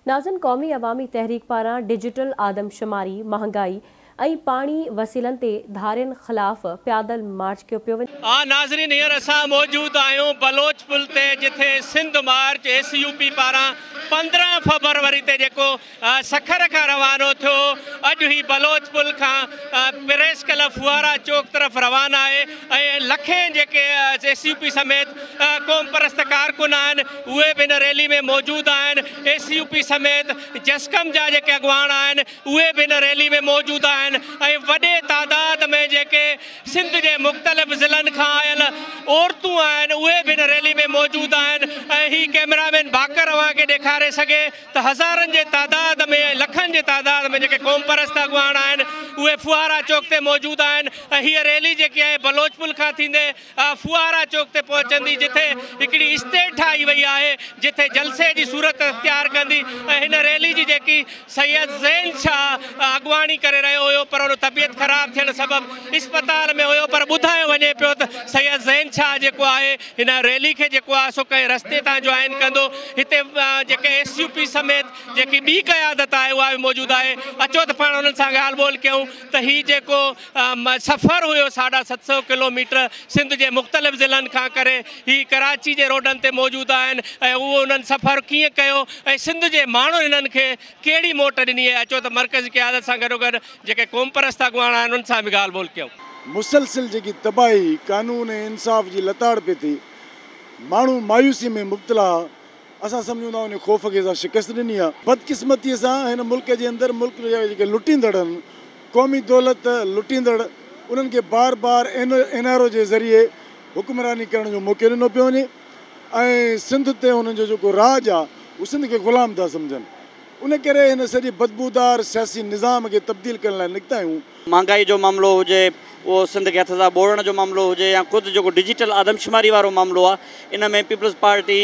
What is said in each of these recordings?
नाज़िन कौमी अवामी तहरीक पारां डिजिटल आदमशुमारी, महंगाई ऐं पानी वसीलन ते धारियनि ख़िलाफ़ प्यादल मार्च कयो पियो वञे। नाज़रीन, हींअर असां मौजूद आहियूं बलोच पुल ते, जिथे सिंध मार्च SUP पारां 15 फरवरी ते जेको सखर खां रवानो थियो, अॼु ही बलोच पुल खां प्रेस क्लब फुआरा चौक तरफ़ रवाना आहे ऐं लखें जेके SUP समेत क़ौम परस्त कारकुन आहिनि उहे बि हिन रैली में मौजूद आहिनि। SUP समेत जस्कम जा जेके अॻुवान आहिनि उहे बि हिन रैली में मौजूद आहिनि ऐं वॾे तादाद में जेके सिंध जे मुख़्तलिफ़ ज़िलनि खां आयल औरतूं आहिनि उहे बि हिन रैली में मौजूद आहिनि। ऐं ही कैमरामैन बाकर अव्हांखे ॾेखारे सघे त हज़ारनि जे तादाद में, लखनि जे तादाद में जेके क़ौम परस्त अॻुवान आहिनि उहे फुआरा चौक ते मौजूद आहिनि। ऐं हीअ रैली जेकी आहे बलोच पुल खां थींदे फुआरा चौक ते पहुचंदी, जिथे हिकिड़ी स्टेज ठाही वई आहे जिथे जलसे जी सूरत इख्तियार कंदी। ऐं हिन रैली जी जेकी सैयद ज़ैन शाह अॻुवाणी करे रहियो हुयो, पर उन तबियत ख़राब थियण सबबि इस्पताल में हुयो, पर ॿुधायो वञे पियो त सैयद ज़ैन शाह जेको आहे हिन रैली खे जेको आहे सो कंहिं रस्ते तां जॉइन कंदो। हिते जेके SUP समेत जेकी ॿी क़यादत आहे उहा बि मौजूद आहे। अचो त पाण उन्हनि सां ॻाल्हि ॿोल कयूं त हीउ जेको सफ़र हुयो 750 किलोमीटर सिंध जे मुख़्तलिफ़ ज़िलनि खां करे ही कराची जे रोडनि ते मौजूद आहिनि ऐं उहो उन्हनि सफ़र कीअं कयो ऐं सिंध जे माण्हुनि हिननि खे कहिड़ी मोट ॾिनी आहे। अचो त मर्कज़ी क़यादत सां गॾोगॾु जेके क़ौम परस्त अॻुवान आहिनि उन्हनि सां बि ॻाल्हि ॿोल कयूं। मुसलसिल जेकी तबाही, कानून ऐं इंसाफ़ जी लताड़ पई थी, माण्हू मायूसी में मुब्तला, असां सम्झूं था उन ख़ौफ़ खे असां शिकस्त ॾिनी आहे। बदकिस्मतीअ सां हिन मुल्क जे अंदरि मुल्क जा जेके लुटींदड़ आहिनि, क़ौमी दौलत लुटींदड़, उन्हनि खे बार बार NRO जे ज़रिए हुक्मरानी करण जो मौक़ो ॾिनो पियो वञे ऐं सिंध ते हुननि जो जेको राज आहे उहो सिंध खे ग़ुलाम था सम्झनि। उन करे हिन सॼे बदबूदार सियासी निज़ाम खे तब्दील करण लाइ निकिता आहियूं। महंगाई जो मामिलो हुजे, उहो सिंध खे हथ सां ॿोड़ण जो मामिलो हुजे, या ख़ुदि जेको डिजिटल आदमशुमारी वारो मामिलो आहे, इन में पीपल्स पार्टी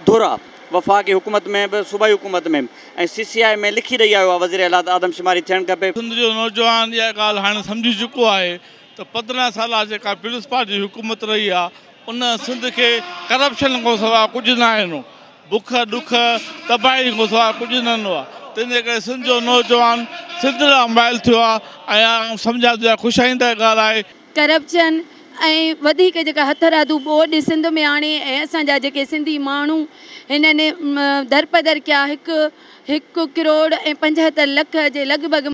धुर आहे, वफ़ाक़ी हुकूमत में बि सूबाई हुकूमत में ऐं CCI में लिखी ॾेई आयो आहे वज़ीर आला आदमशुमारी थियणु खपे। सिंध जो नौजवान इहा ॻाल्हि हाणे सम्झी चुको आहे त 15 साल जेका पीपल्स पार्टी जी हुकूमत रही आहे उन सिंध खे करप्शन खां सवाइ कुझु न आहिनि, बुख ॾुख तबाही खां सवाइ कुझु न ॾिनो आहे। तंहिंजे करे सिंध जो नौजवान सिंध लाइ माइल थियो आहे ऐं सम्झा थो ख़ुशाईंदड़ ॻाल्हि आहे। करप्शन ऐं वधीक जेका हथरादू ॿोॾि सिंध में आणे ऐं असांजा जेके सिंधी माण्हू हिननि दरपदर कया 1 करोड़ ऐं 75 लख जे लॻभॻि